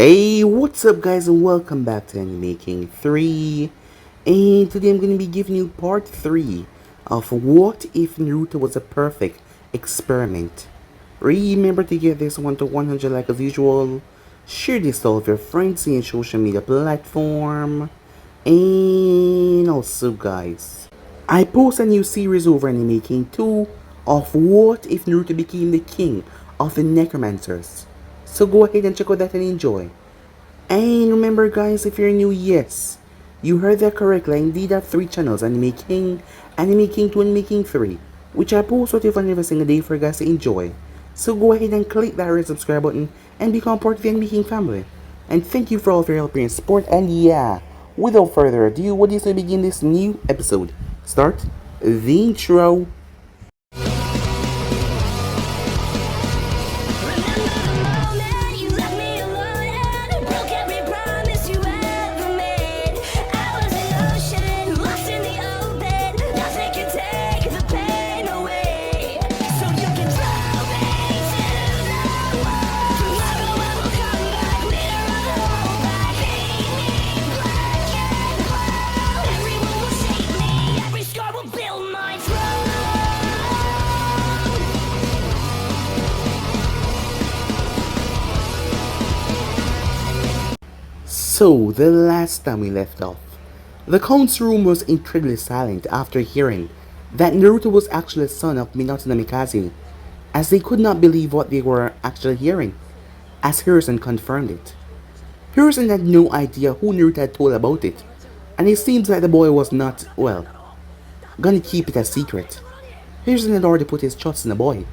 Hey, what's up guys and welcome back to Animaking 3. And today I'm going to be giving you part 3 of What If Naruto Was a Perfect Experiment. Remember to give this one to 100 like as usual. Share this to all of your friends in social media platform. And also guys, I post a new series over Animaking 2 of What If Naruto Became the King of the Necromancers. So go ahead and check out that and enjoy. And remember guys, if you're new, yes, you heard that correctly. I indeed have 3 channels, Anime King, Anime King 2, and Anime King 3, which I post what if every single day for you guys to enjoy. So go ahead and click that red subscribe button and become part of the Anime King family. And thank you for all of your help and support. And yeah, without further ado, what is to begin this new episode? Start the intro. So, the last time we left off, the council room was incredibly silent after hearing that Naruto was actually the son of Minato Namikaze, as they could not believe what they were actually hearing, as Hiruzen confirmed it. Hiruzen had no idea who Naruto had told about it, and it seems like the boy was not, well, gonna keep it a secret. Hiruzen had already put his trust in the boy,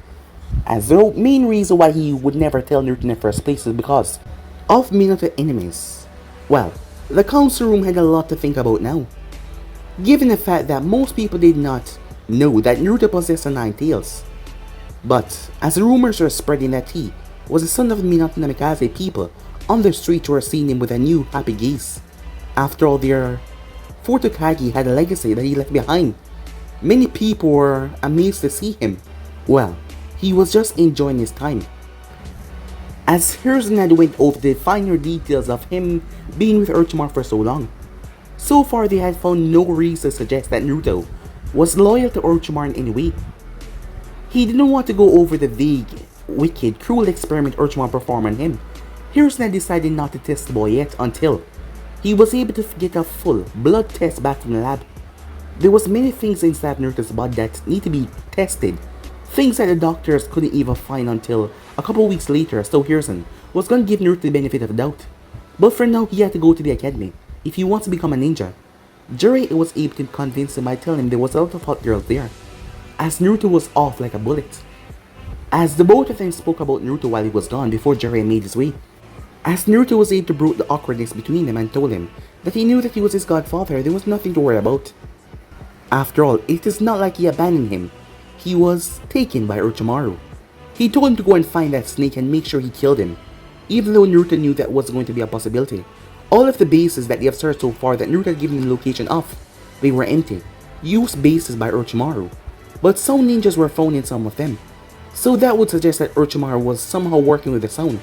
as the main reason why he would never tell Naruto in the first place is because of Minato enemies. Well, the council room had a lot to think about now, given the fact that most people did not know that Naruto possessed a 9 tails. But as the rumors were spreading that he was the son of Minato Namikaze, people on the streets were seeing him with a new happy gaze. After all, their fourth Hokage had a legacy that he left behind. Many people were amazed to see him. Well, he was just enjoying his time. As Hiruzen had went over the finer details of him being with Orochimaru for so long. So far they had found no reason to suggest that Naruto was loyal to Orochimaru in any way. He didn't want to go over the vague, wicked, cruel experiment Orochimaru performed on him. Hiruzen had decided not to test the boy yet until he was able to get a full blood test back from the lab. There was many things inside Naruto's body that need to be tested. Things that the doctors couldn't even find until a couple weeks later, so Hiruzen was going to give Naruto the benefit of the doubt. But for now, he had to go to the academy if he wants to become a ninja. Jiraiya was able to convince him by telling him there was a lot of hot girls there, as Naruto was off like a bullet. As the both of them spoke about Naruto while he was gone before Jiraiya made his way. As Naruto was able to break the awkwardness between them and told him that he knew that he was his godfather, there was nothing to worry about. After all, it is not like he abandoned him. He was taken by Orochimaru. He told him to go and find that snake and make sure he killed him, even though Naruto knew that was going to be a possibility. All of the bases that they have searched so far that Naruto had given the location of, they were empty, used bases by Orochimaru, but some ninjas were found in some of them. So that would suggest that Orochimaru was somehow working with the sound.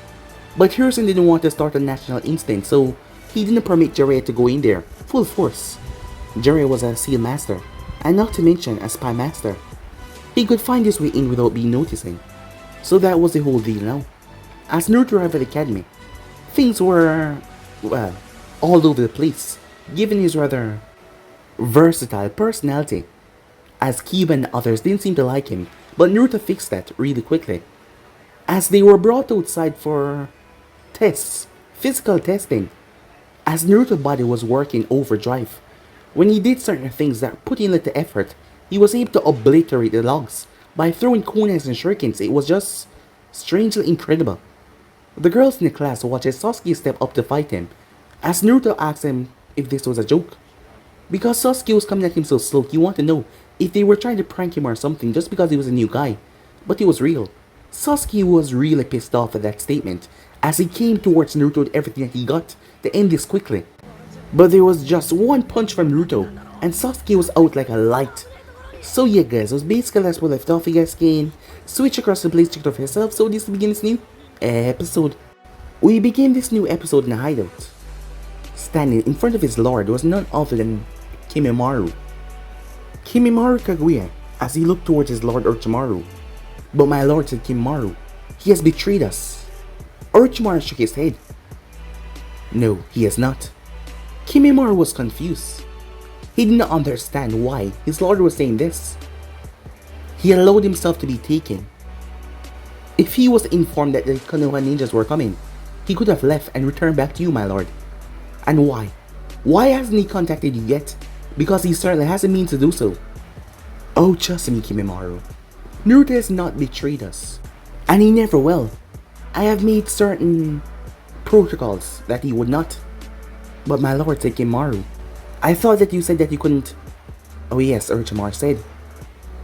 But Hiruzen didn't want to start a national instinct, so he didn't permit Jiraiya to go in there full force. Jiraiya was a seal master, and not to mention a spy master. He could find his way in without being noticing. So that was the whole deal now. As Naruto arrived at the academy, things were, well, all over the place, given his rather versatile personality. As Kiba and others didn't seem to like him, but Naruto fixed that really quickly. As they were brought outside for tests, physical testing, as Naruto's body was working overdrive. When he did certain things that put in little effort, he was able to obliterate the logs by throwing kunais and shurikens. It was just strangely incredible. The girls in the class watched as Sasuke step up to fight him, as Naruto asked him if this was a joke. Because Sasuke was coming at him so slow, he wanted to know if they were trying to prank him or something just because he was a new guy. But he was real. Sasuke was really pissed off at that statement, as he came towards Naruto with everything that he got to end this quickly. But there was just one punch from Naruto, and Sasuke was out like a light. So yeah guys, that was basically that's what I left off. You guys can switch across the place, check it out for yourself. So this begins new episode. We begin this new episode in a hideout. Standing in front of his lord was none other than Kimimaro. Kimimaro Kaguya, as he looked towards his lord Orochimaru. But my lord, said Kimimaro, he has betrayed us. Orochimaru shook his head. No, he has not. Kimimaro was confused. He did not understand why his lord was saying this. He allowed himself to be taken. If he was informed that the Konoha ninjas were coming, he could have left and returned back to you, my lord. And why? Why hasn't he contacted you yet? Because he certainly has a means to do so. Oh, trust me, Kimimaro. Naruto has not betrayed us. And he never will. I have made certain protocols that he would not. But my lord, said Kimimaro, I thought that you said that you couldn't. Oh yes, Orochimaru said.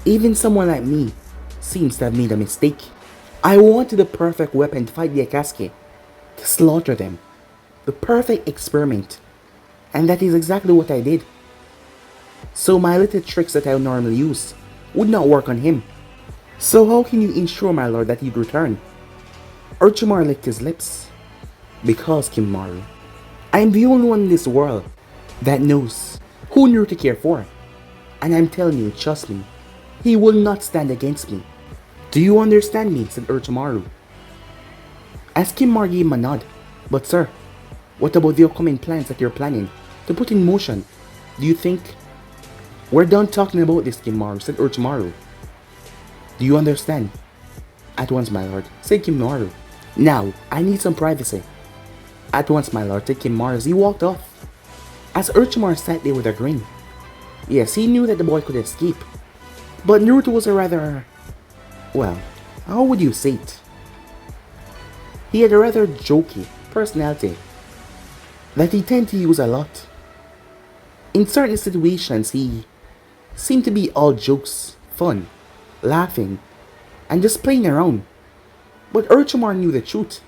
Even someone like me seems to have made a mistake. I wanted the perfect weapon to fight the Akatsuki, to slaughter them. The perfect experiment. And that is exactly what I did. So my little tricks that I would normally use would not work on him. So how can you ensure, my lord, that he'd return? Orochimaru licked his lips. Because, Kimimaro, I am the only one in this world that knows who Naruto cared for. And I'm telling you, trust me, he will not stand against me. Do you understand me? Said Orochimaru. As Kimimaro gave him a nod. But sir, what about the upcoming plans that you're planning to put in motion? Do you think... We're done talking about this, Kimimaro, said Orochimaru. Do you understand? At once, my lord, said Kimimaro. Now, I need some privacy. At once, my lord, said Kimimaro as he walked off. As Orochimaru sat there with a grin. Yes, he knew that the boy could escape. But Naruto was a rather... Well, how would you say it? He had a rather jokey personality that he tended to use a lot. In certain situations, he seemed to be all jokes, fun, laughing, and just playing around. But Orochimaru knew the truth.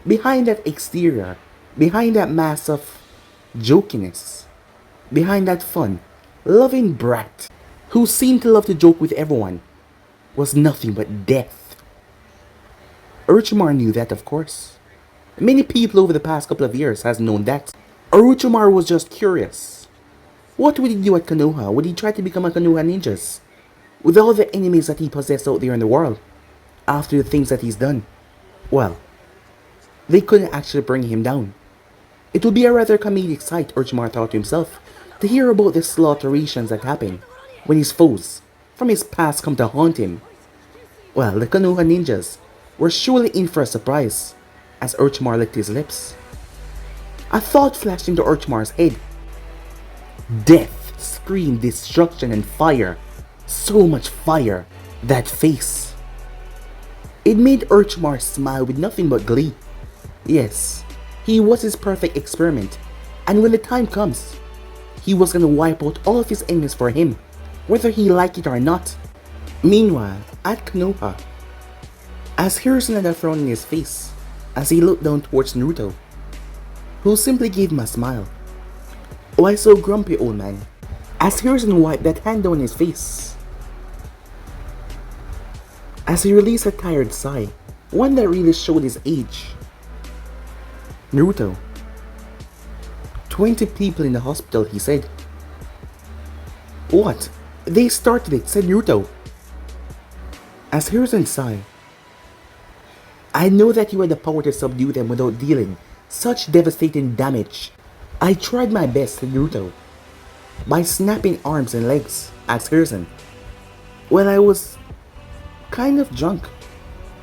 Behind that exterior, behind that mask of jokiness, behind that fun, loving brat who seemed to love to joke with everyone, was nothing but death. Orochimaru knew that, of course. Many people over the past couple of years has known that. Orochimaru was just curious. What would he do at Konoha? Would he try to become a Konoha ninjas? With all the enemies that he possessed out there in the world, after the things that he's done? Well, they couldn't actually bring him down. It would be a rather comedic sight, Orochimaru thought to himself, to hear about the slaughterations that happen when his foes from his past come to haunt him. Well, the Konoha ninjas were surely in for a surprise, as Orochimaru licked his lips. A thought flashed into Orochimaru's head. Death, scream, destruction, and fire. So much fire. That face. It made Orochimaru smile with nothing but glee. Yes, he was his perfect experiment, and when the time comes, he was gonna wipe out all of his enemies for him, whether he liked it or not. Meanwhile, at Konoha, as Hiruzen had a frown in his face, as he looked down towards Naruto, who simply gave him a smile. Why so grumpy, old man? As Hiruzen wiped that hand down his face. As he released a tired sigh, one that really showed his age. Naruto. 20 people in the hospital, he said. What? They started it, said Naruto. As Hiruzen sighed. I know that you had the power to subdue them without dealing such devastating damage. I tried my best, said Naruto, by snapping arms and legs, asked Hiruzen. Well, I was kind of drunk.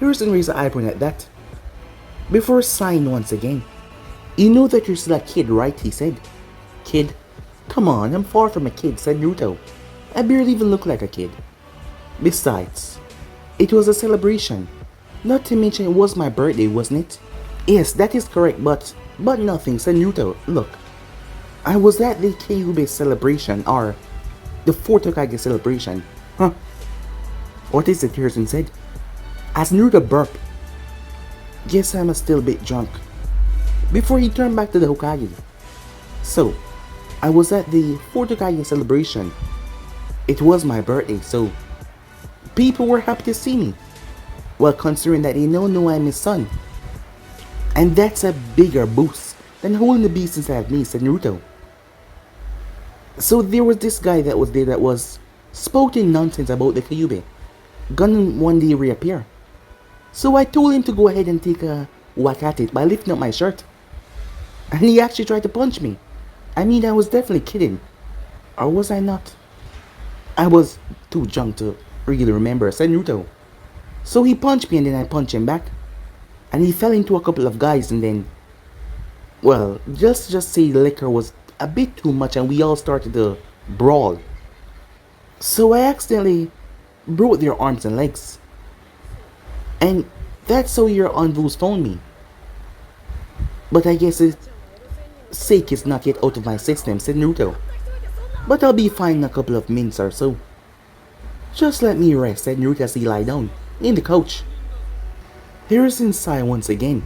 Hiruzen raised an eyebrow at that, before sighing once again. You know that you're still a kid, right? He said. Kid? Come on, I'm far from a kid, said Naruto. I barely even look like a kid. Besides, it was a celebration. Not to mention it was my birthday, wasn't it? Yes, that is correct, but nothing, said Naruto. Look, I was at the Kyuubi celebration, or the 4th Hokage celebration. Huh? What is it? Hiruzen said. As Naruto burped. Guess I'm still a bit drunk. Before he turned back to the Hokage. So, I was at the 4th Hokage celebration. It was my birthday, so people were happy to see me. Well, considering that they now know I'm his son. And that's a bigger boost than holding the beast inside of me, said Naruto. So there was this guy that was there that was spouting nonsense about the Kyuubi. Gonna one day reappear. So I told him to go ahead and take a whack at it by lifting up my shirt. And he actually tried to punch me. I mean, I was definitely kidding. Or was I not? I was too drunk to really remember, said Naruto. So he punched me and then I punched him back. And he fell into a couple of guys and then, well, just say the liquor was a bit too much and we all started to brawl. So I accidentally broke their arms and legs. And that's how your envoys found me. But I guess it's sake is not yet out of my system, said Naruto. But I'll be fine in a couple of minutes or so. Just let me rest, said Naruto as he lay down in the couch. Hiruzen sighed once again.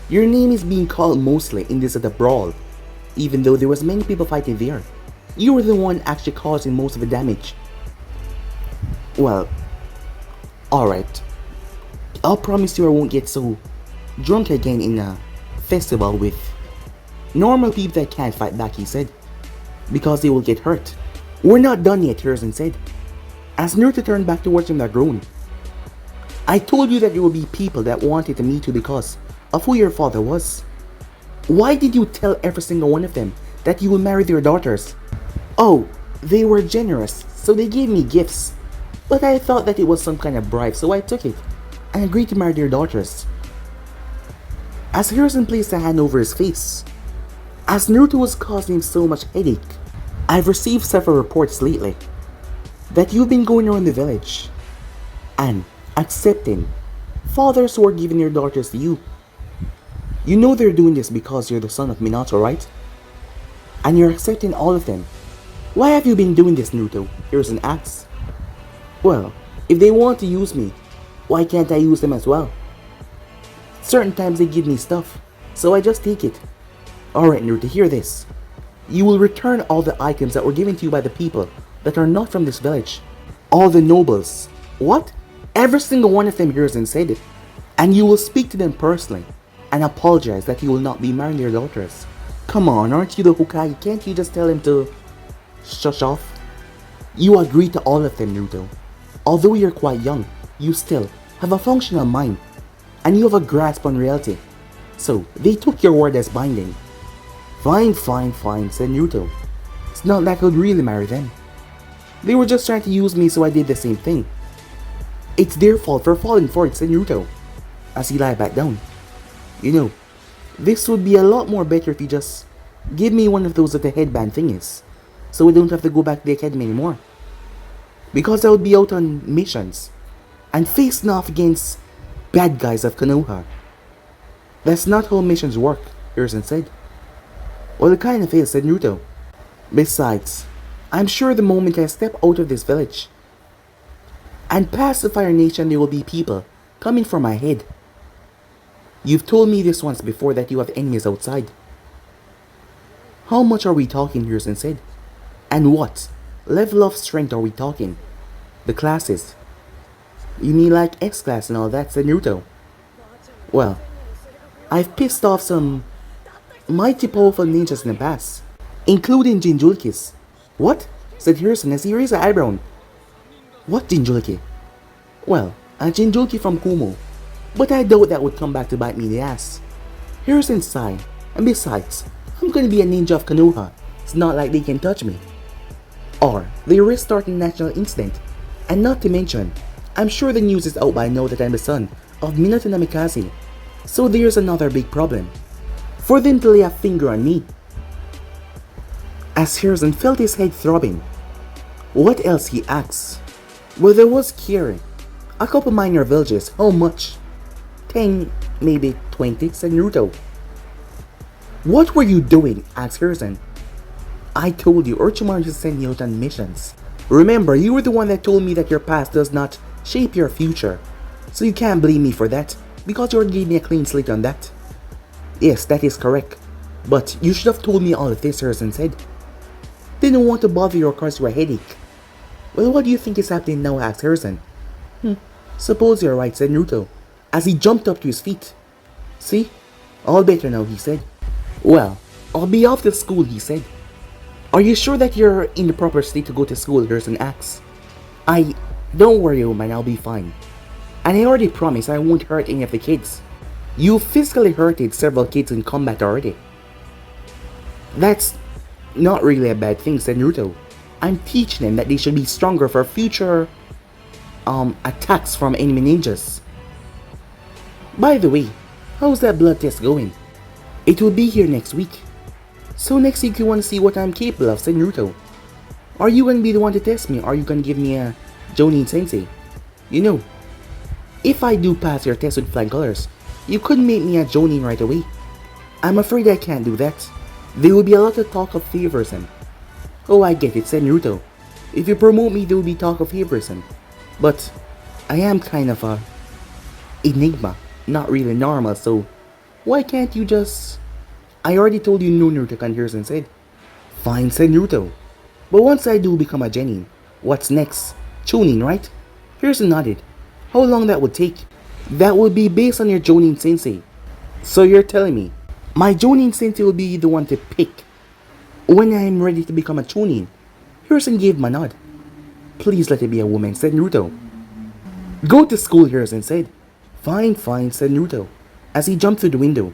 Your name is being called mostly in this other brawl. Even though there was many people fighting there, you were the one actually causing most of the damage. Well, alright. I'll promise you I won't get so drunk again in a festival with normal people that can't fight back, he said. Because they will get hurt. We're not done yet, Hiruzen said. As Naruto turned back towards him that groaned. I told you that there would be people that wanted to meet you because of who your father was. Why did you tell every single one of them that you will marry their daughters? Oh, they were generous, so they gave me gifts. But I thought that it was some kind of bribe, so I took it and agreed to marry their daughters. As Hiruzen placed a hand over his face, as Naruto was causing him so much headache, I've received several reports lately that you've been going around the village and accepting fathers who are giving their daughters to you. You know they're doing this because you're the son of Minato, right? And you're accepting all of them. Why have you been doing this, Naruto? Hiruzen asks. Well, if they want to use me, why can't I use them as well? Certain times they give me stuff, so I just take it. Alright, Naruto, hear this. You will return all the items that were given to you by the people that are not from this village. All the nobles. What? Every single one of them, Hiruzen said. And you will speak to them personally and apologize that you will not be marrying their daughters. Come on, aren't you the Hokage? Can't you just tell him to shush off? You agree to all of them, Naruto. Although you're quite young, you still have a functional mind and you have a grasp on reality. So, they took your word as binding. Fine, said Naruto. It's not like I would really marry them. They were just trying to use me, so I did the same thing. It's their fault for falling for it, said Naruto, as he lay back down. You know, this would be a lot more better if you just give me one of those with the headband thingies, so we don't have to go back to the academy anymore. Because I would be out on missions, and facing off against bad guys of Konoha. That's not how missions work, Hiruzen said. Well, it kind of is, said Naruto. Besides, I'm sure the moment I step out of this village and past the Fire Nation, there will be people coming for my head. You've told me this once before that you have enemies outside. How much are we talking, Hiruzen said? And what level of strength are we talking? The classes. You mean like S-class and all that, said Naruto. Well, I've pissed off some mighty powerful ninjas in the past, including Jinchurikis. What? Said Hiruzen as he raised an eyebrow. What Jinchuriki? Well, a Jinchuriki from Kumo. But I doubt that would come back to bite me in the ass. Hiruzen sighed, and besides, I'm gonna be a ninja of Konoha. It's not like they can touch me. Or they risk starting a national incident. And not to mention, I'm sure the news is out by now that I'm the son of Minato Namikaze. So there's another big problem. For them to lay a finger on me. As Hiruzen felt his head throbbing. What else, he asked. Well, there was Kiri. A couple minor villages. How much? 10, maybe 20, said Naruto. What were you doing? Asked Hiruzen. I told you Orochimaru to send you out on missions. Remember, you were the one that told me that your past does not shape your future. So you can't blame me for that, because you already gave me a clean slate on that. Yes, that is correct. But you should have told me all of this, Hiruzen said. Didn't want to bother you or cause you a headache. Well, what do you think is happening now? Asked Hiruzen. Suppose you're right, said Naruto, as he jumped up to his feet. See? All better now, he said. Well, I'll be off to school, he said. Are you sure that you're in the proper state to go to school? Harrison asked. Don't worry, old man, I'll be fine. And I already promised I won't hurt any of the kids. You physically hurted several kids in combat already. That's not really a bad thing, said Naruto. I'm teaching them that they should be stronger for future attacks from enemy ninjas. By the way, how's that blood test going? It will be here next week. So next week you want to see what I'm capable of, said Naruto. Are you going to be the one to test me, or are you going to give me a Jonin Sensei? You know, if I do pass your test with flying colors, you could make me a Jonin right away. I'm afraid I can't do that. There will be a lot of talk of favoritism. Oh, I get it, said Naruto. If you promote me, there will be talk of favoritism. But I am kind of a enigma, not really normal, so why can't you just... I already told you no, Naruto, Harrison said. Fine, said Naruto. But once I do become a genin, what's next? Chunin, right? Harrison nodded. How long that would take? That would be based on your Jonin Sensei. So you're telling me, my Jonin Sensei will be the one to pick when I'm ready to become a Chunin? Harrison gave him a nod. Please let it be a woman, said Naruto. Go to school, Harrison said. Fine, fine, said Naruto, as he jumped through the window.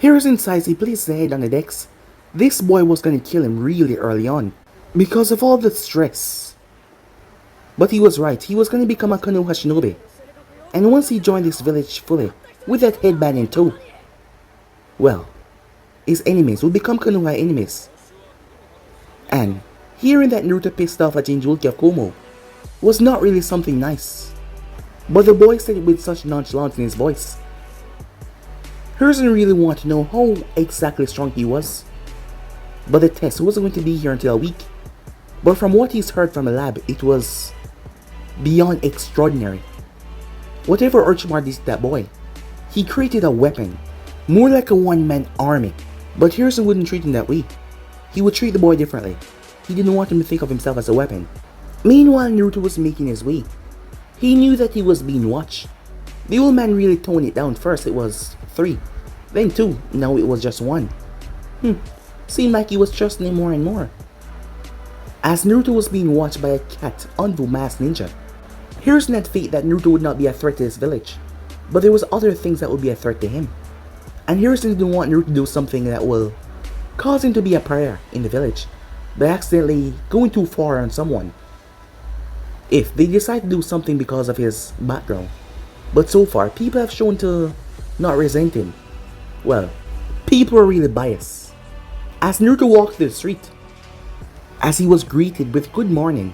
Harrison sighs, he placed his head on the decks. This boy was going to kill him really early on, because of all the stress. But he was right, he was going to become a Konoha shinobi. And once he joined this village fully, with that headband in tow, well, his enemies would become Konoha enemies. And hearing that Naruto pissed off at Jinchuriki of Komo was not really something nice. But the boy said it with such nonchalance in his voice. Harrison really wanted to know how exactly strong he was. But the test wasn't going to be here until a week. But from what he's heard from the lab, it was beyond extraordinary. Whatever Orochimaru did to that boy, he created a weapon, more like a one-man army. But Harrison wouldn't treat him that way. He would treat the boy differently. He didn't want him to think of himself as a weapon. Meanwhile, Naruto was making his way. He knew that he was being watched. The old man really toned it down. First it was 3, then 2, now it was just 1. Seemed like he was trusting him more and more. As Naruto was being watched by a cat, Anbu masked ninja, Harrison had faith that Naruto would not be a threat to his village. But there was other things that would be a threat to him. And Harrison didn't want Naruto to do something that will cause him to be a pariah in the village by accidentally going too far on someone. If they decide to do something because of his background. But so far, people have shown to not resent him. Well, people are really biased. As Naruto walked through the street, as he was greeted with good morning,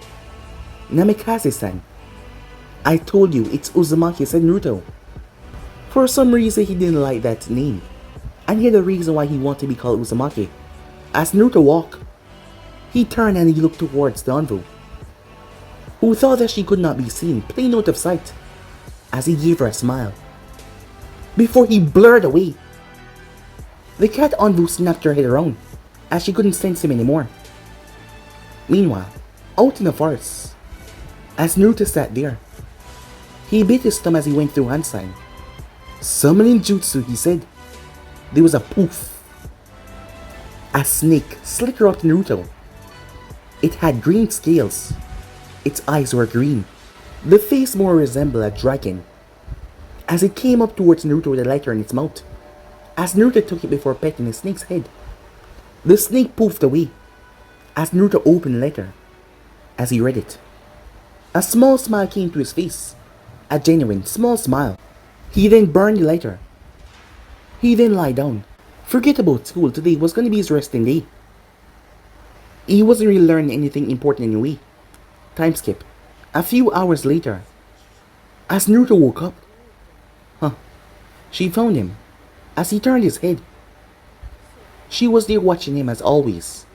Namikaze-san, I told you it's Uzumaki, said Naruto. For some reason he didn't like that name, and he had a reason why he wanted to be called Uzumaki. As Naruto walked, he turned and he looked towards the Anbu, who thought that she could not be seen, plain out of sight, as he gave her a smile, before he blurred away. The cat Anbu snapped her head around, as she couldn't sense him anymore. Meanwhile, out in the forest, as Naruto sat there, he bit his thumb as he went through hand sign. Summoning jutsu, he said. There was a poof. A snake slickered up to Naruto. It had green scales. Its eyes were green. The face more resembled a dragon. As it came up towards Naruto with a lighter in its mouth, as Naruto took it before petting the snake's head, the snake poofed away. As Naruto opened the letter, as he read it, a small smile came to his face. A genuine small smile. He then burned the lighter. He then lied down. Forget about school, today was going to be his resting day. He wasn't really learning anything important anyway. Time skip. A few hours later, as Naruto woke up, she found him. As he turned his head, she was there watching him as always,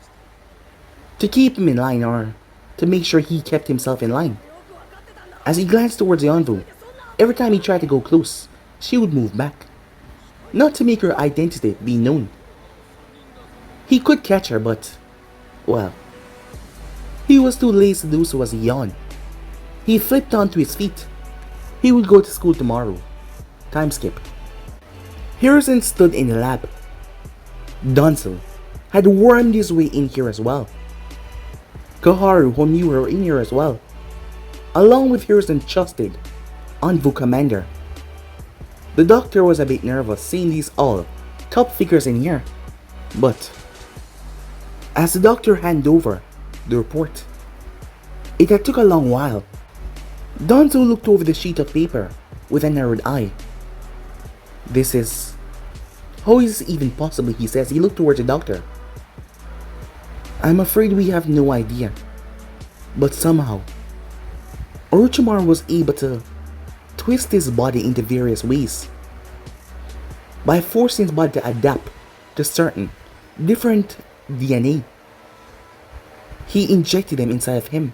to keep him in line or to make sure he kept himself in line. As he glanced towards the Anbu, every time he tried to go close, she would move back, not to make her identity be known. He could catch her, but, well, he was too lazy to do so as he yawned. He flipped onto his feet. He would go to school tomorrow. Time skip. Harrison stood in the lab. Dunzo had wormed his way in here as well. Koharu, who knew her, were in here as well, along with Harrison's trusted Envoy commander. The doctor was a bit nervous seeing these all top figures in here, but as the doctor handed over the report, it had took a long while. Donzo looked over the sheet of paper with a narrowed eye. How is this even possible, he says. He looked towards the doctor. I'm afraid we have no idea, but somehow Orochimaru was able to twist his body into various ways by forcing his body to adapt to certain different DNA. He injected them inside of him.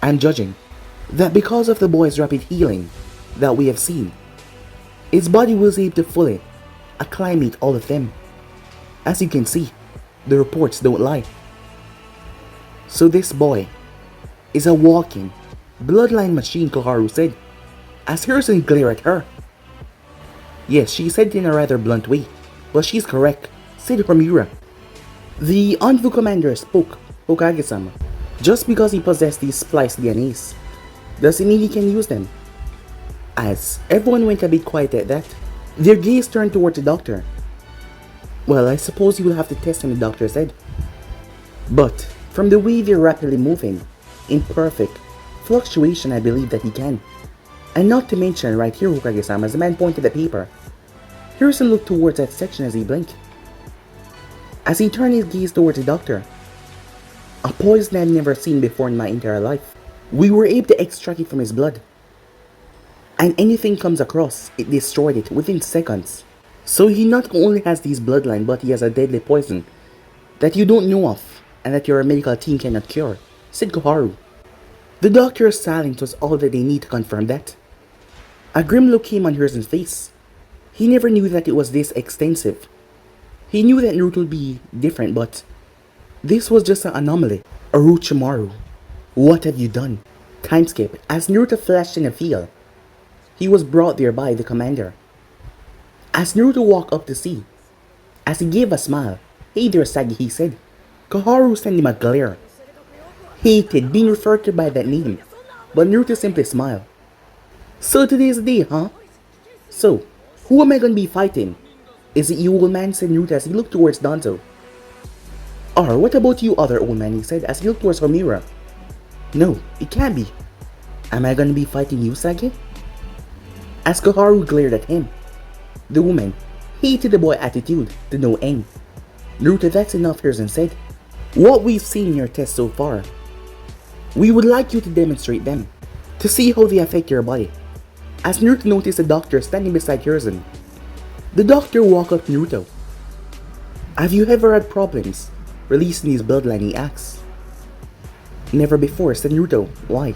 I'm judging that because of the boy's rapid healing that we have seen, his body was able to fully acclimate all of them. As you can see, the reports don't lie. So this boy is a walking bloodline machine, Koharu said, as Harrison glared at her. Yes, she said it in a rather blunt way, but she's correct, said Homura. The Envoy commander spoke, Hokage-sama. Just because he possessed these spliced DNAs, doesn't mean he can use them. As everyone went a bit quiet at that, their gaze turned towards the doctor. Well, I suppose you will have to test him, the doctor said. But from the way they're rapidly moving, in perfect fluctuation, I believe that he can. And not to mention, right here, Hokage-sama, as the man pointed at the paper, Harrison looked towards that section as he blinked. As he turned his gaze towards the doctor, a poison I've never seen before in my entire life. We were able to extract it from his blood, and anything comes across, it destroyed it within seconds. So he not only has these bloodline, but he has a deadly poison that you don't know of and that your medical team cannot cure, said Koharu. The doctor's silence was all that they need to confirm that. A grim look came on Harrison's face. He never knew that it was this extensive. He knew that Naruto would be different, but this was just an anomaly. Orochimaru, what have you done? Time skip. As Naruto flashed in a field, he was brought there by the commander. As Naruto walked up to see, as he gave a smile, "Hey there, Sagi," he said. Koharu sent him a glare. Hated being referred to by that name, but Naruto simply smiled. So today's the day, huh? So, who am I gonna be fighting? Is it you, old man? Said Naruto as he looked towards Danzo. Or what about you, other old man? He said as he looked towards Homura. No, it can't be. Am I gonna be fighting you, Sagi? As Koharu glared at him, the woman hated the boy's attitude to no end. Naruto, that's enough, Harrison said. What we've seen in your test so far, we would like you to demonstrate them, to see how they affect your body. As Naruto noticed the doctor standing beside Harrison, the doctor walked up to Naruto. Have you ever had problems releasing his bloodline, he asked. Never before, said Naruto. Why?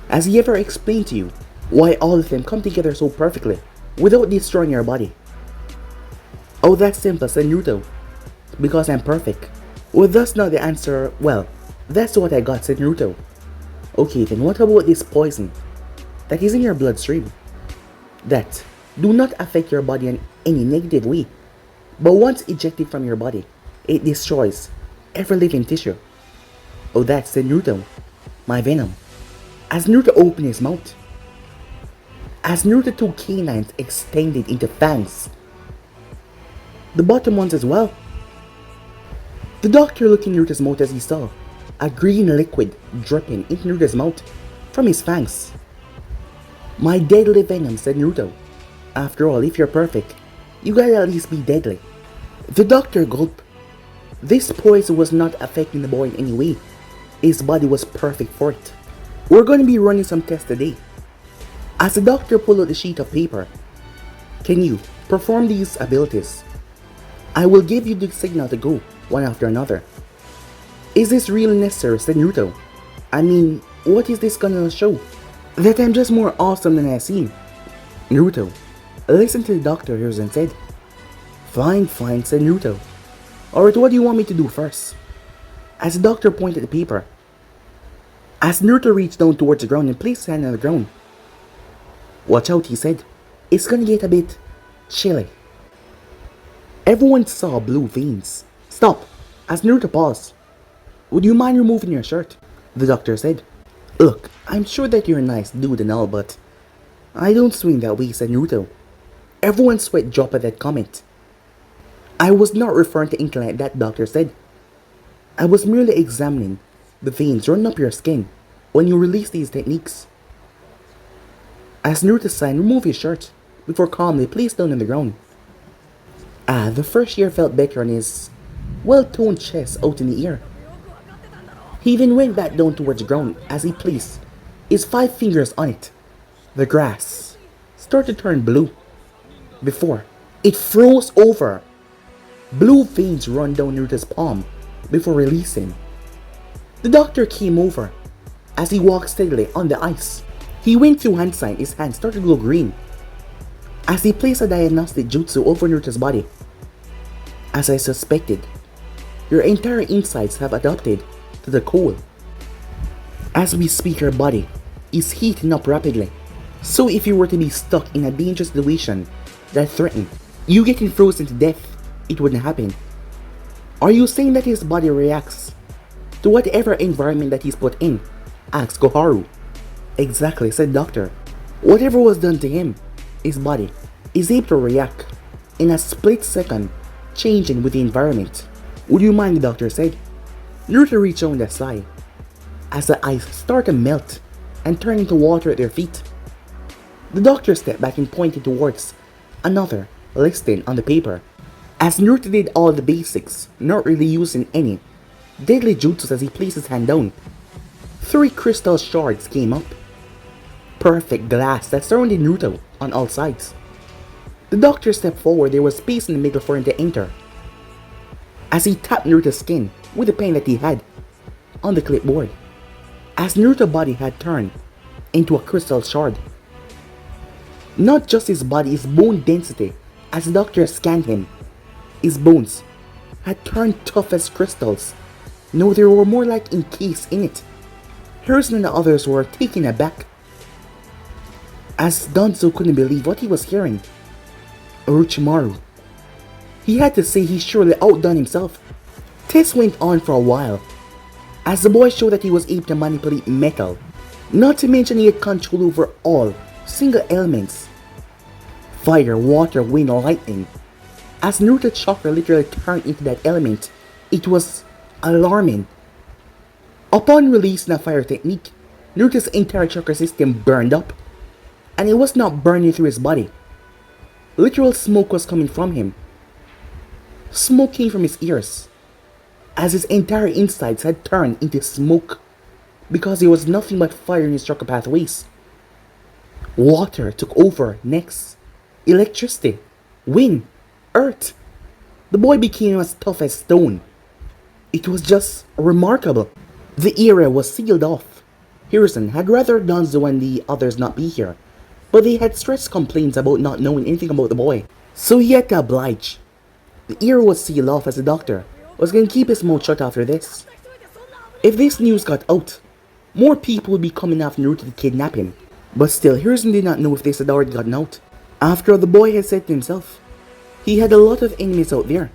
Has he ever explained to you why all of them come together so perfectly without destroying your body? Oh, that's simple, said Naruto. Because I'm perfect. Well, that's not the answer. Well, that's what I got, said Naruto. Okay, then what about this poison that is in your bloodstream? That do not affect your body in any negative way, but once ejected from your body, it destroys every living tissue. Oh, that's, said Naruto. My venom. As Naruto opened his mouth, as Naruto two canines extended into fangs, the bottom ones as well. The doctor looked in Naruto's mouth as he saw a green liquid dripping into Naruto's mouth from his fangs. My deadly venom, said Naruto. After all, if you're perfect, you gotta at least be deadly. The doctor gulped. This poison was not affecting the boy in any way. His body was perfect for it. We're going to be running some tests today. As the doctor pulled out the sheet of paper, can you perform these abilities? I will give you the signal to go, one after another. Is this really necessary, said Naruto. I mean, what is this gonna show? That I'm just more awesome than I seem. Naruto listened to the doctor here and said, Fine, said Naruto. Alright, what do you want me to do first? As the doctor pointed at the paper, as Naruto reached down towards the ground and placed his hand on the ground. Watch out, he said. It's gonna get a bit chilly. Everyone saw blue veins. Stop! As Naruto paused. Would you mind removing your shirt? The doctor said. Look, I'm sure that you're a nice dude and all, but I don't swing that way, said Naruto. Everyone's sweat dropped at that comment. I was not referring to anything like that, doctor said. I was merely examining the veins running up your skin when you release these techniques. As Naruto signed, remove his shirt before calmly placed down on the ground. The fresh air felt better on his well-toned chest out in the air. He then went back down towards the ground as he placed his 5 fingers on it. The grass started to turn blue before it froze over. Blue veins run down Naruto's palm before releasing. The doctor came over as he walked steadily on the ice. He went through hand sign, his hand started to glow green as he placed a diagnostic jutsu over Naruto's body. As I suspected, your entire insides have adapted to the cold. As we speak, your body is heating up rapidly. So if you were to be stuck in a dangerous situation that threatened you getting frozen to death, it wouldn't happen. Are you saying that his body reacts to whatever environment that he's put in? Asked Koharu. Exactly, said doctor. Whatever was done to him, his body is able to react in a split second, changing with the environment. Would you mind, the doctor said. Naruto reached on the side as the ice started to melt and turn into water at their feet. The doctor stepped back and pointed towards another listing on the paper. As Naruto did all the basics, not really using any deadly jutsus as he placed his hand down, 3 crystal shards came up. Perfect glass that surrounded Naruto on all sides. The doctor stepped forward. There was space in the middle for him to enter. As he tapped Naruto's skin with the pen that he had on the clipboard, as Naruto's body had turned into a crystal shard. Not just his body, his bone density, as the doctor scanned him, his bones had turned tough as crystals. No, they were more like encased in it. Harrison and the others were taken aback, as Danzo couldn't believe what he was hearing. Orochimaru. He had to say he surely outdone himself. Tests went on for a while, as the boy showed that he was able to manipulate metal. Not to mention he had control over all single elements. Fire, water, wind, lightning. As Naruto's chakra literally turned into that element, it was alarming. Upon releasing a fire technique, Naruto's entire chakra system burned up, and it was not burning through his body. Literal smoke was coming from him. Smoke came from his ears, as his entire insides had turned into smoke, because there was nothing but fire in his chakra pathways. Water took over next. Electricity, wind, earth. The boy became as tough as stone. It was just remarkable. The era was sealed off. Harrison had rather Danzo and the others not be here, but they had stressed complaints about not knowing anything about the boy, so he had to oblige. The era was sealed off as the doctor was going to keep his mouth shut after this. If this news got out, more people would be coming after Naruto to kidnap him. But still, Harrison did not know if this had already gotten out. After all, the boy had said to himself, he had a lot of enemies out there,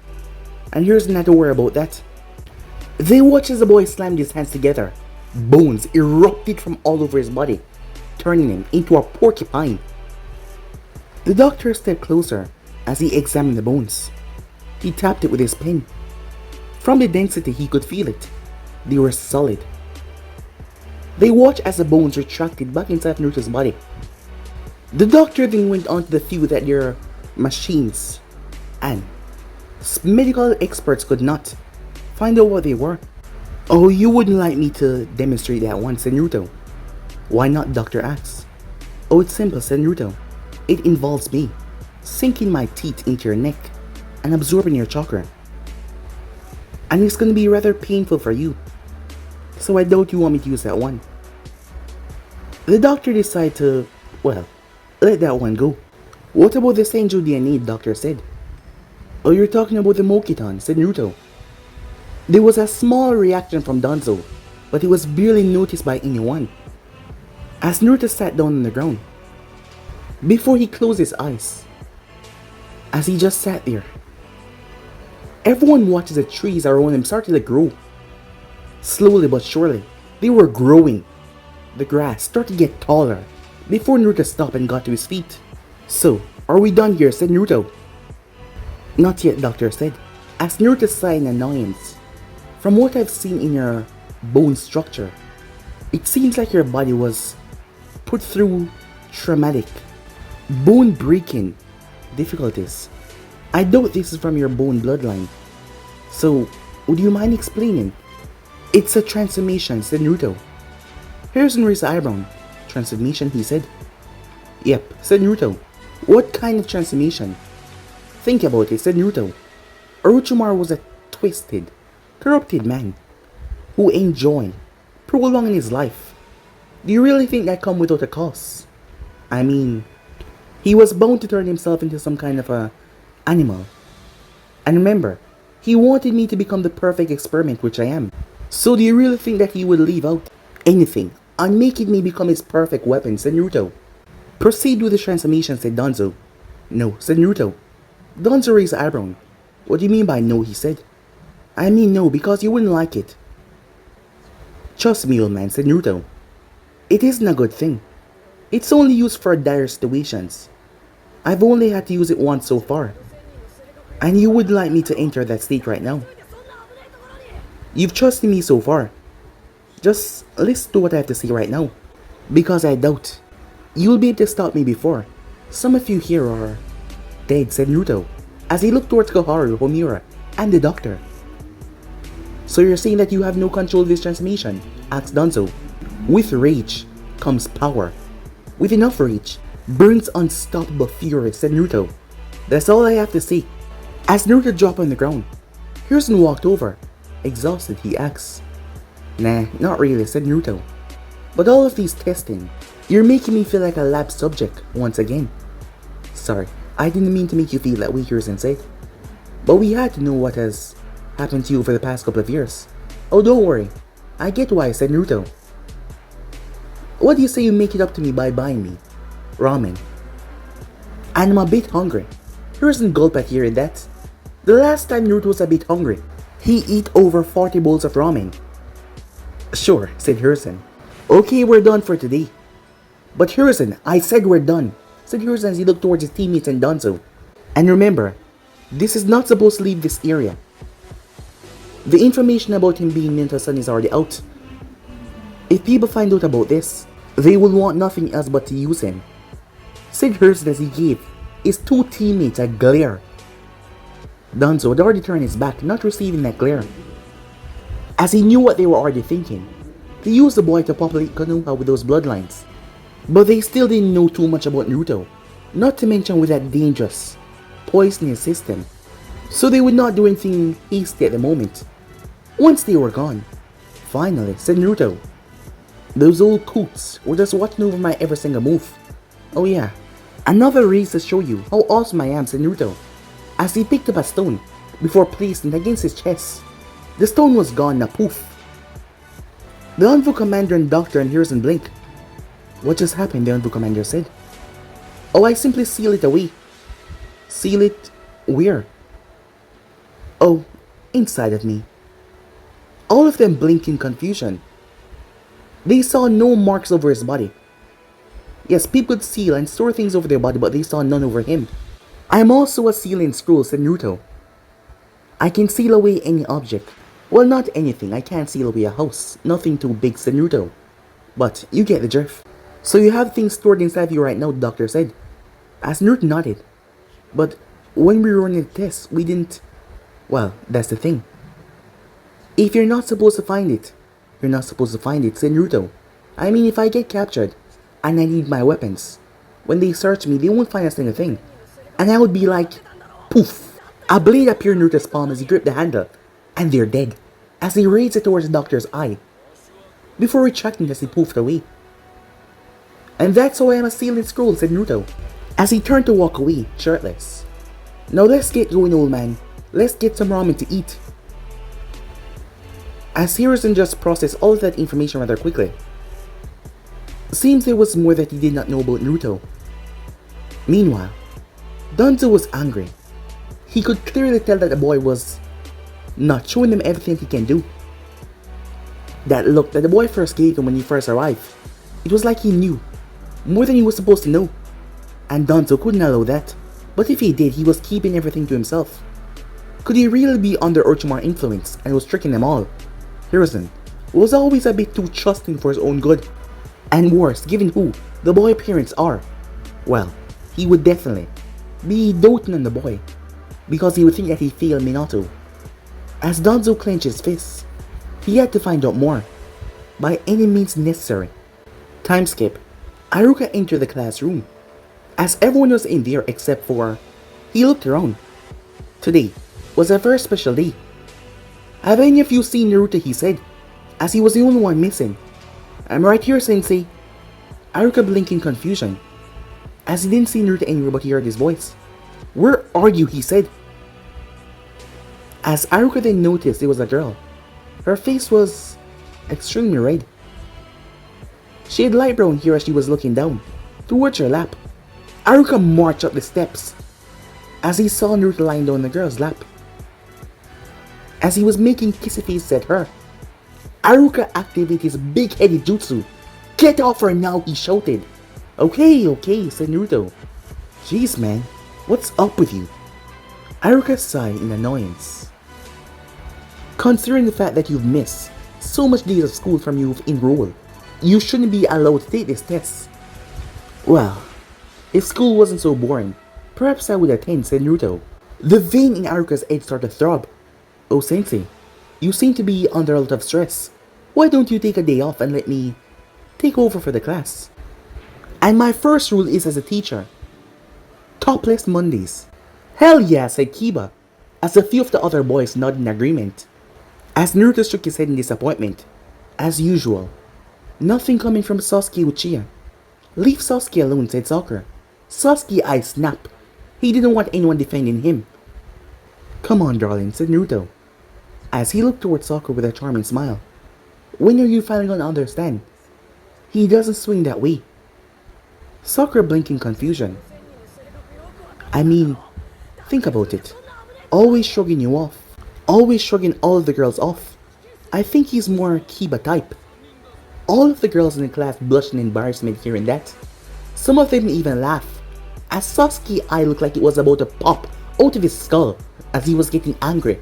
and Harrison had to worry about that. They watched as the boy slammed his hands together. Bones erupted from all over his body, turning him into a porcupine. The doctor stepped closer as he examined the bones. He tapped it with his pen. From the density, he could feel it. They were solid. They watched as the bones retracted back inside Naruto's body. The doctor then went on to the view that their machines and medical experts could not find out what they were. Oh, you wouldn't like me to demonstrate that once, said Naruto. Why not, doctor asked. Oh, it's simple, said Naruto. It involves me sinking my teeth into your neck and absorbing your chakra. And it's gonna be rather painful for you, so I doubt you want me to use that one. The doctor decided to, well, let that one go. What about the Senju DNA, the doctor said. Oh, you're talking about the Mokiton, said Naruto. There was a small reaction from Danzo, but it was barely noticed by anyone. As Naruto sat down on the ground, before he closed his eyes, as he just sat there. Everyone watched as the trees around him started to grow. Slowly but surely, they were growing. The grass started to get taller before Naruto stopped and got to his feet. "So, are we done here?" said Naruto. "Not yet," Doctor said, as Naruto sighed in annoyance. "From what I've seen in your bone structure, it seems like your body was put through traumatic, bone-breaking difficulties. I doubt this is from your bone bloodline. So, would you mind explaining?" "It's a transformation," said Naruto. Harrison raised an eyebrow. "Transformation," he said. "Yep," said Naruto. "What kind of transformation?" "Think about it," said Naruto. Orochimaru was a twisted, corrupted man who enjoyed prolonging his life. Do you really think that come without a cost? I mean, he was bound to turn himself into some kind of a animal. And remember, he wanted me to become the perfect experiment, which I am. So do you really think that he would leave out anything on making me become his perfect weapon?" said Naruto. "Proceed with the transformation," said Danzo. "No," said Naruto. Danzo raised an eyebrow. "What do you mean by no?" he said. "I mean no, because you wouldn't like it." "Trust me, old man," said Naruto. "It isn't a good thing. It's only used for dire situations. I've only had to use it once so far. And you would like me to enter that state right now. You've trusted me so far. Just listen to what I have to say right now. Because I doubt you'll be able to stop me before some of you here are dead," said Naruto, as he looked towards Koharu, Homura, and the doctor. "So you're saying that you have no control of this transformation?" asked Danzo. "With rage comes power. With enough rage brings unstoppable fury," said Naruto. "That's all I have to say." As Naruto dropped on the ground, Hiruzen walked over. Exhausted, he asked. "Nah, not really," said Naruto. "But all of these testing, you're making me feel like a lab subject once again." "Sorry, I didn't mean to make you feel that way," Hiruzen said. "But we had to know what has happened to you over the past couple of years." "Oh, don't worry. I get why," said Naruto. "What do you say you make it up to me by buying me ramen? And I'm a bit hungry." Hiruzen gulped at hearing that. The last time Naruto was a bit hungry, he ate over 40 bowls of ramen. "Sure," said Hiruzen. "Okay, we're done for today." "But Hiruzen, I said we're done," said Hiruzen as he looked towards his teammates and Danzo. "And remember, this is not supposed to leave this area. The information about him being Ninta's son is already out. If people find out about this, they will want nothing else but to use him," said Hiruzen as he gave his two teammates a glare. Danzo had already turned his back, not receiving that glare, as he knew what they were already thinking. They used the boy to populate Konoha with those bloodlines. But they still didn't know too much about Naruto, not to mention with that dangerous, poisonous system. So they would not do anything hasty at the moment. Once they were gone, "Finally," said Naruto. "Those old coots were just watching over my every single move. Oh yeah, another reason to show you how awesome I am," said Naruto, as he picked up a stone before placing it against his chest. The stone was gone, a poof. The Envu Commander and Doctor and Hiruzen blinked. "What just happened?" the Envu Commander said. "Oh, I simply seal it away." "Seal it where?" "Oh, inside of me." All of them blinked in confusion. They saw no marks over his body. Yes, people could seal and store things over their body, but they saw none over him. "I'm also a sealing scroll," said Naruto. "I can seal away any object. Well, not anything. I can't seal away a house. Nothing too big," said Naruto. "But you get the drift. So you have things stored inside of you right now," the doctor said, as Naruto nodded. "But when we were running the test, we didn't..." "Well, that's the thing. If you're not supposed to find it, you're not supposed to find it," said Naruto. "I mean, if I get captured and I need my weapons, when they search me, they won't find a single thing. And I would be like, poof." A blade appeared in Naruto's palm as he gripped the handle, and they're dead, as he raised it towards the doctor's eye, before retracting as he poofed away. "And that's how I am a sealing scroll," said Naruto, as he turned to walk away, shirtless. "Now let's get going, old man. Let's get some ramen to eat." As Hiruzen just processed all of that information rather quickly, seems there was more that he did not know about Naruto. Meanwhile, Danzo was angry He could clearly tell that the boy was not showing them everything he can do. That look that the boy first gave him when he first arrived, it was like he knew more than he was supposed to know. And Danzo couldn't allow that. But if he did, he was keeping everything to himself. Could he really be under Orochimaru's influence and was tricking them all? Hiruzen was always a bit too trusting for his own good. And worse, given who the boy's parents are, well, he would definitely be doting on the boy because he would think that he failed Minato. As Danzo clenched his fists, he had to find out more, by any means necessary. Time skip. Iruka entered the classroom. As everyone was in there except for, he looked around. Today was a very special day. Have any of you seen Naruto, he said, as he was the only one missing. I'm right here, sensei. Iruka blinked in confusion, as he didn't see Naruto anywhere but he heard his voice. Where are you, he said. As Iruka then noticed it was a girl, her face was extremely red. She had light brown hair as she was looking down towards her lap. Iruka marched up the steps as he saw Naruto lying down on the girl's lap. As he was making kissy faces at her, Iruka activated his big-headed jutsu. Get off her now, he shouted. Okay, said Naruto. Jeez man, what's up with you? Iruka sighed in annoyance. Considering the fact that you've missed so much days of school from you've enrolled, you shouldn't be allowed to take this test. Well, if school wasn't so boring, perhaps I would attend, said Naruto. The vein in Iruka's head started to throb. Oh sensei, you seem to be under a lot of stress. Why don't you take a day off and let me take over for the class? And my first rule is as a teacher, topless Mondays. Hell yeah, said Kiba, as a few of the other boys nodded in agreement. As Naruto shook his head in disappointment, as usual, nothing coming from Sasuke Uchiha. Leave Sasuke alone, said Sakura. Sasuke eyes snapped. He didn't want anyone defending him. Come on, darling, said Naruto, as he looked towards Sakura with a charming smile. When are you finally going to understand? He doesn't swing that way. Sakura blinked in confusion. I mean, think about it. Always shrugging you off. Always shrugging all of the girls off. I think he's more Kiba type. All of the girls in the class blushed in embarrassment hearing that. Some of them even laughed, as Sasuke's eye looked like it was about to pop out of his skull as he was getting angry.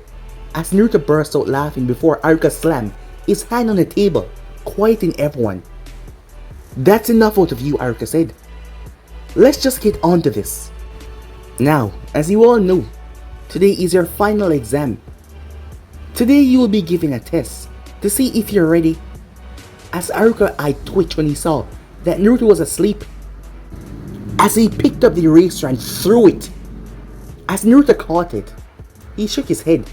As Naruto burst out laughing before Iruka slammed his hand on the table, quieting everyone. That's enough out of you, Iruka said. Let's just get on to this. Now, as you all know, today is your final exam. Today you will be given a test to see if you're ready. As Iruka's eye twitched when he saw that Naruto was asleep, as he picked up the eraser and threw it. As Naruto caught it, he shook his head.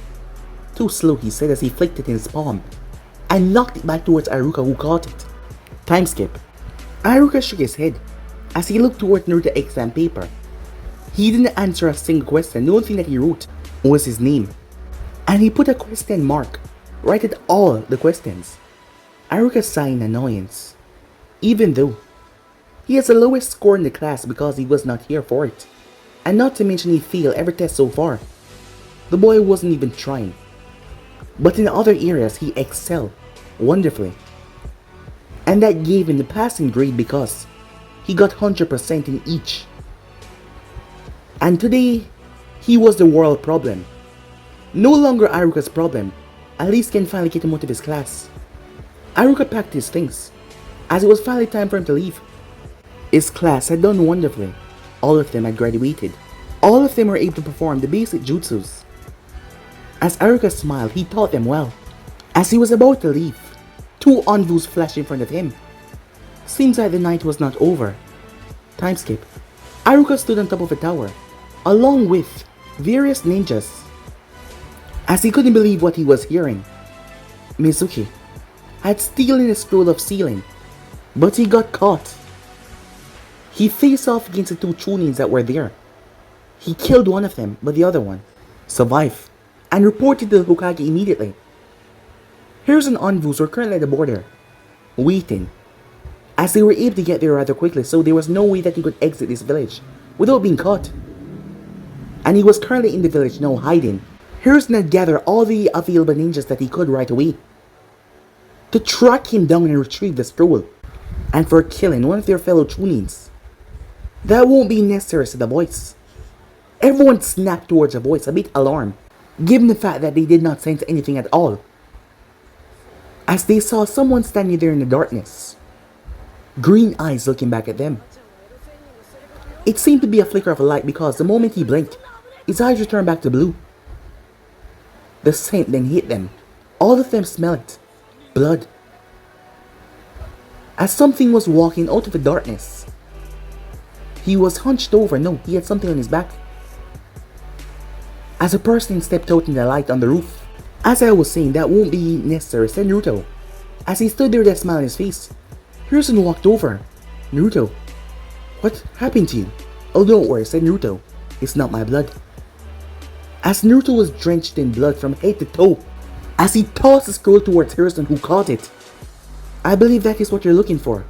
Too slow, he said as he flicked it in his palm and knocked it back towards Iruka, who caught it. Time skip. Iruka shook his head as he looked toward Naruto's exam paper. He didn't answer a single question. The only thing that he wrote was his name, and he put a question mark right at all the questions. Iruka sighed in annoyance, even though he has the lowest score in the class because he was not here for it, and not to mention he failed every test so far. The boy wasn't even trying, but in other areas he excelled wonderfully, and that gave him the passing grade because he got 100% in each. And today, he was the world problem. No longer Iruka's problem. At least can finally get him out of his class. Iruka packed his things, as it was finally time for him to leave. His class had done wonderfully. All of them had graduated. All of them were able to perform the basic jutsus. As Iruka smiled, he taught them well. As he was about to leave, two Anvus flashed in front of him. Seems like the night was not over. Time skip. Iruka stood on top of a tower, along with various ninjas, as he couldn't believe what he was hearing. Mizuki had stolen the scroll of sealing, but he got caught. He faced off against the two Chunins that were there. He killed one of them, but the other one survived and reported to the Hokage immediately. Here's an Anvus were currently at the border, waiting, as they were able to get there rather quickly, so there was no way that he could exit this village without being caught. and he was currently in the village now hiding. Hiruzen had gathered all the available ninjas that he could right away to track him down and retrieve the scroll, and for killing one of their fellow Chunins. That won't be necessary, said the voice. Everyone snapped towards the voice, a bit alarmed, given the fact that they did not sense anything at all, as they saw someone standing there in the darkness, green eyes looking back at them. It seemed to be a flicker of a light because the moment he blinked, his eyes returned back to blue. The scent then hit them. All of them smelled it. Blood. As something was walking out of the darkness. He was hunched over. No, he had something on his back. As a person stepped out in the light on the roof. As I was saying, that won't be necessary, said Naruto. As he stood there with a smile on his face, Hiruzen walked over. Naruto, what happened to you? Oh, don't worry, said Naruto. It's not my blood. As Naruto was drenched in blood from head to toe, as he tossed the scroll towards Hiruzen, who caught it. I believe that is what you're looking for.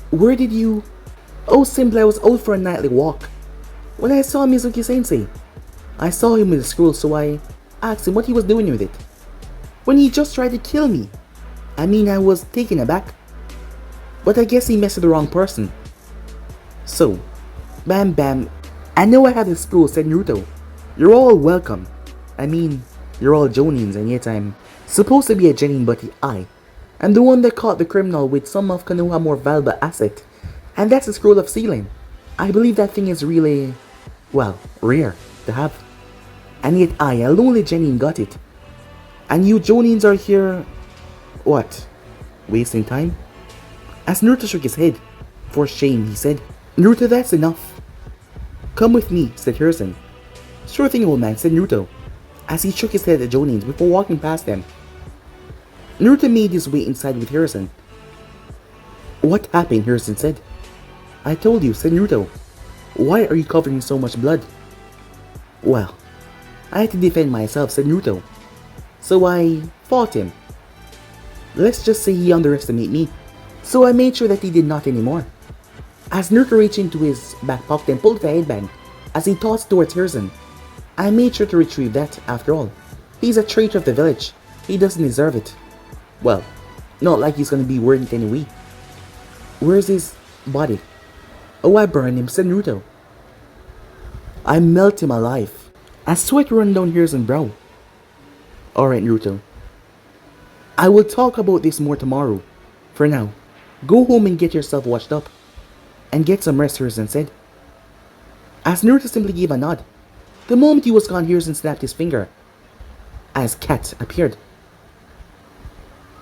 Where did you... Oh, simply I was out for a nightly walk. When I saw Mizuki-sensei, I saw him with the scroll, so I asked him what he was doing with it. When he just tried to kill me. I mean, I was taken aback. But I guess he messed with the wrong person. So, bam bam, I know I have the scroll, said Naruto. You're all welcome. I mean, you're all Jonins, and yet I'm supposed to be a Genin, but I'm the one that caught the criminal with some of Konoha's more valuable asset. And that's the scroll of sealing. I believe that thing is really, well, rare to have. And yet I, a lonely Genin, got it. And you Jonins are here, what, wasting time? As Naruto shook his head, for shame, he said. Naruto, that's enough. Come with me, said Hiruzen. Sure thing, old man, said Naruto, as he shook his head at the Jonins before walking past them. Naruto made his way inside with Hiruzen. What happened? Hiruzen said. I told you, said Naruto. Why are you covered in so much blood? Well, I had to defend myself, said Naruto. So I fought him. Let's just say he underestimated me. So I made sure that he did not anymore. As Naruto reached into his back pocket and pulled the headband, as he tossed towards Hiruzen, I made sure to retrieve that, after all. He's a traitor of the village. He doesn't deserve it. Well, not like he's gonna be worth it anyway. Where's his body? Oh, I burned him, said Naruto. I melt him alive. As sweat ran down Hiruzen's brow. Alright, Naruto. I will talk about this more tomorrow. For now, go home and get yourself washed up. And get some rest, Hiruzen said. As Naruto simply gave a nod. The moment he was gone, Hiruzen snapped his finger. As Kat appeared.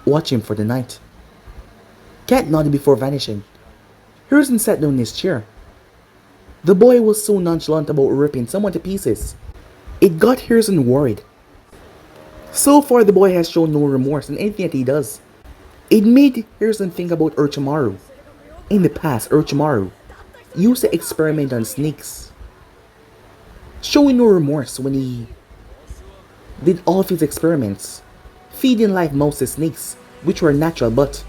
Watch him for the night. Kat nodded before vanishing. Hiruzen sat down in his chair. The boy was so nonchalant about ripping someone to pieces. It got Hiruzen worried. So far, the boy has shown no remorse in anything that he does. It made Hiruzen think about Orochimaru. In the past, Orochimaru used to experiment on snakes, showing no remorse when he did all of his experiments, feeding live mouse to snakes, which were natural, but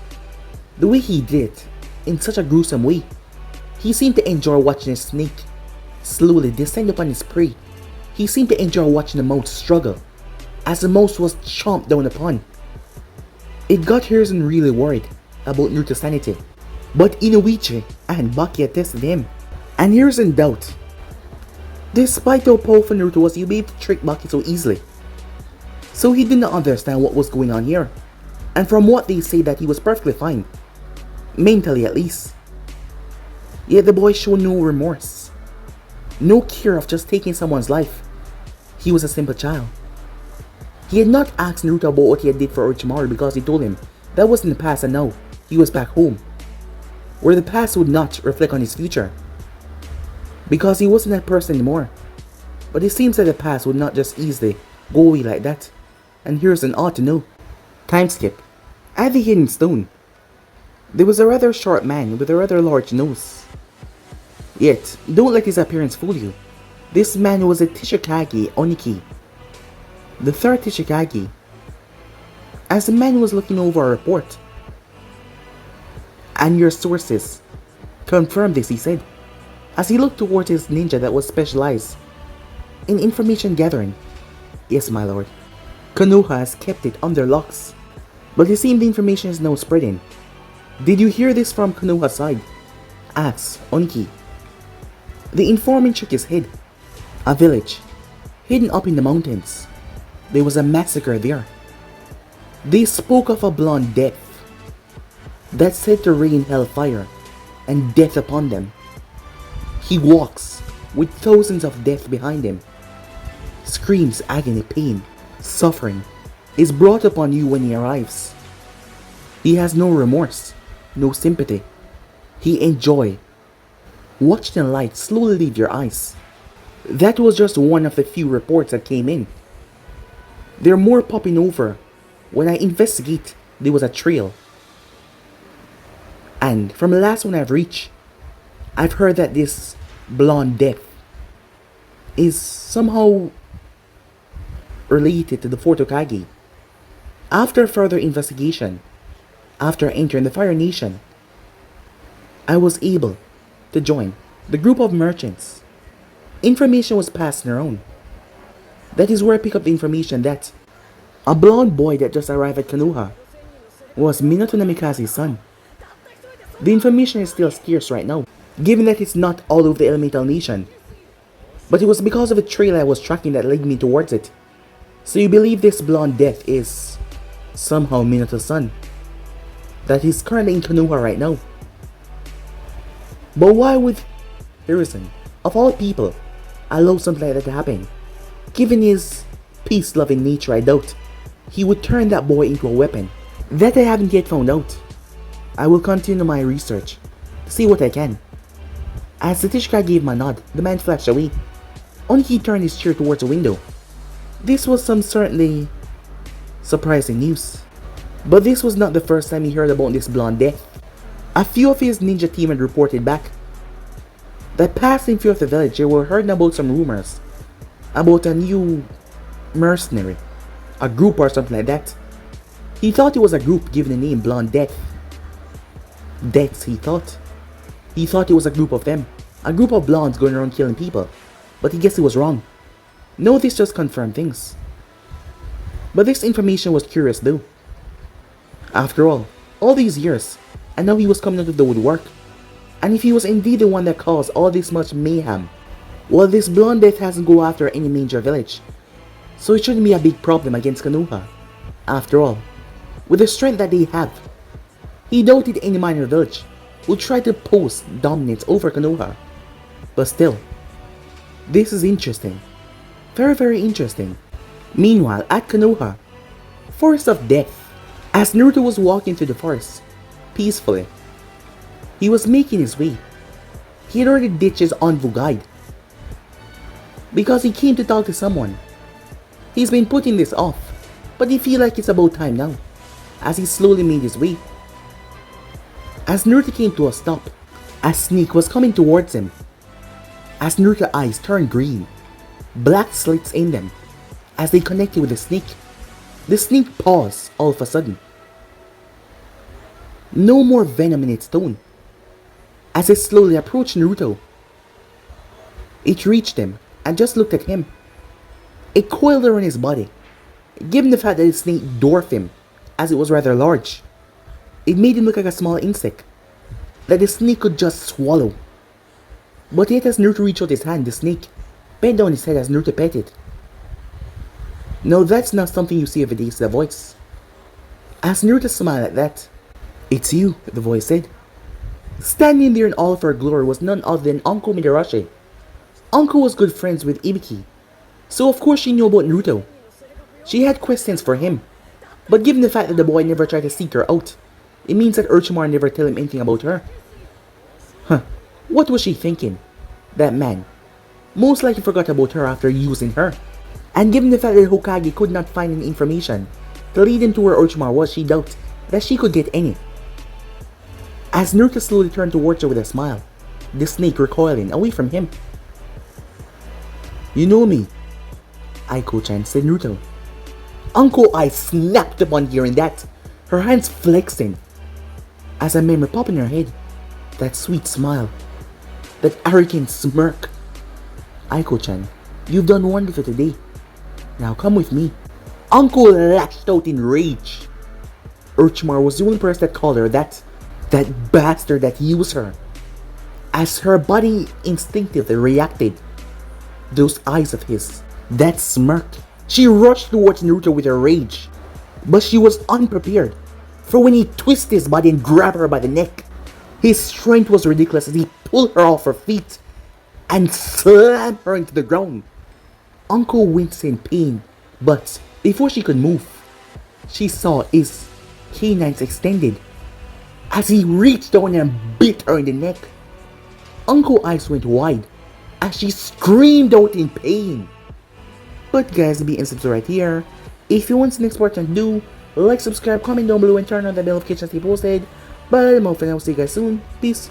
the way he did it, in such a gruesome way, he seemed to enjoy watching a snake slowly descend upon his prey. He seemed to enjoy watching the mouse struggle, as the mouse was chomped down upon. It got Hiruzen really worried about Naruto's sanity, but Inoichi and Baki had tested him, and Hiruzen doubt. Despite how powerful Naruto was, he would be able to trick Baki so easily. So he did not understand what was going on here, and from what they say that he was perfectly fine, mentally at least. Yet the boy showed no remorse, no care of just taking someone's life. He was a simple child. He had not asked Naruto about what he had did for Orochimaru because he told him that was in the past and now he was back home, where the past would not reflect on his future, because he wasn't that person anymore. But it seems that the past would not just easily go away like that, and here's an ought to know. Time skip. At the hidden stone, there was a rather short man with a rather large nose. Yet, don't let his appearance fool you. This man was a Tishikage Oniki, the third Tishikage. As the man was looking over a report, and your sources confirm this, he said, as he looked towards his ninja that was specialized In information gathering. Yes, my lord. Konoha has kept it under locks. But it seems the information is now spreading. Did you hear this from Konoha's side? Asks Onki. The informant shook his head. A village, hidden up in the mountains. There was a massacre there. They spoke of a blonde death that said to rain hellfire and death upon them. He walks with thousands of death behind him. Screams agony, pain, suffering is brought upon you when he arrives. He has no remorse, no sympathy. He enjoy. Watch the light slowly leave your eyes. That was just one of the few reports that came in. There are more popping over. When I investigate, there was a trail. And from the last one I've reached, I've heard that this blonde death is somehow related to the Fourth Hokage. After further investigation, after entering the Fire Nation, I was able to join the group of merchants. Information was passed around. That is where I pick up the information that a blonde boy that just arrived at Konoha was Minato Namikaze's son. The information is still scarce right now, given that it's not all over the Elemental Nation. But it was because of a trail I was tracking that led me towards it. So you believe this blonde death is somehow Minato's son, that is currently in Konoha right now. But why would Hiruzen, of all people, allow something like that to happen? Given his peace-loving nature, I doubt he would turn that boy into a weapon. That I haven't yet found out. I will continue my research to see what I can. As Satishka gave my nod, the man flashed away. Onki turned his chair towards the window. This was some certainly surprising news. But this was not the first time he heard about this blonde death. A few of his ninja team had reported back that passing through the village they were hearing about some rumors about a new mercenary, a group or something like that. He thought it was a group given the name Blonde Death. Deaths, he thought. He thought it was a group of them, a group of blondes going around killing people, but he guessed he was wrong. No, this just confirmed things. But this information was curious though. After all these years, and now he was coming out of the woodwork. And if he was indeed the one that caused all this much mayhem, well, this blonde death hasn't go after any major village, so it shouldn't be a big problem against Konoha. After all, with the strength that they have, he doubted any minor village would try to post dominance over Konoha. But still, this is interesting. Very, very interesting. Meanwhile, at Konoha, Forest of Death, as Naruto was walking through the forest, peacefully, he was making his way. He had already ditched his envoy guide, because he came to talk to someone. He's been putting this off, but he feels like it's about time now, as he slowly made his way. As Naruto came to a stop, a snake was coming towards him. As Naruto's eyes turned green, black slits in them, as they connected with the snake paused all of a sudden. No more venom in its tone. As it slowly approached Naruto, it reached him and just looked at him. It coiled around his body. Given the fact that the snake dwarfed him, as it was rather large, it made him look like a small insect that the snake could just swallow. But yet as Naruto reached out his hand, the snake bent down his head as Naruto petted. Now that's not something you see every day, said the voice. As Naruto smiled at that, "It's you," the voice said. Standing there in all of her glory was none other than Uncle Midarashi. Uncle was good friends with Ibiki, so of course she knew about Naruto. She had questions for him, but given the fact that the boy never tried to seek her out, it means that Orochimaru never tell him anything about her. What was she thinking? That man most likely forgot about her after using her. And given the fact that Hokage could not find any information to lead him to where Orochimaru was, she doubted that she could get any. As Naruto slowly turned towards her with a smile, the snake recoiling away from him. "You know me," Aiko-chan said Naruto. Uncle Ai snapped upon hearing that, her hands flexing. As a memory popped in her head, that sweet smile, that arrogant smirk. Aiko-chan, You've done wonderful today. Now come with me. Uncle lashed out in rage. Urchmar was the only person that called her that bastard that used her. As her body instinctively reacted, those eyes of his, that smirk, she rushed towards Naruto with her rage. But she was unprepared, for when he twisted his body and grabbed her by the neck, his strength was ridiculous as he pulled her off her feet and slammed her into the ground. Uncle winced in pain, but before she could move, she saw his canines extended as he reached down and bit her in the neck. Uncle's eyes went wide as she screamed out in pain. But guys, be and subscribe right here. If you want the next part to do, like, subscribe, comment down below, and turn on the bell notifications to be posted. But I'm off and I'll see you guys soon. Peace.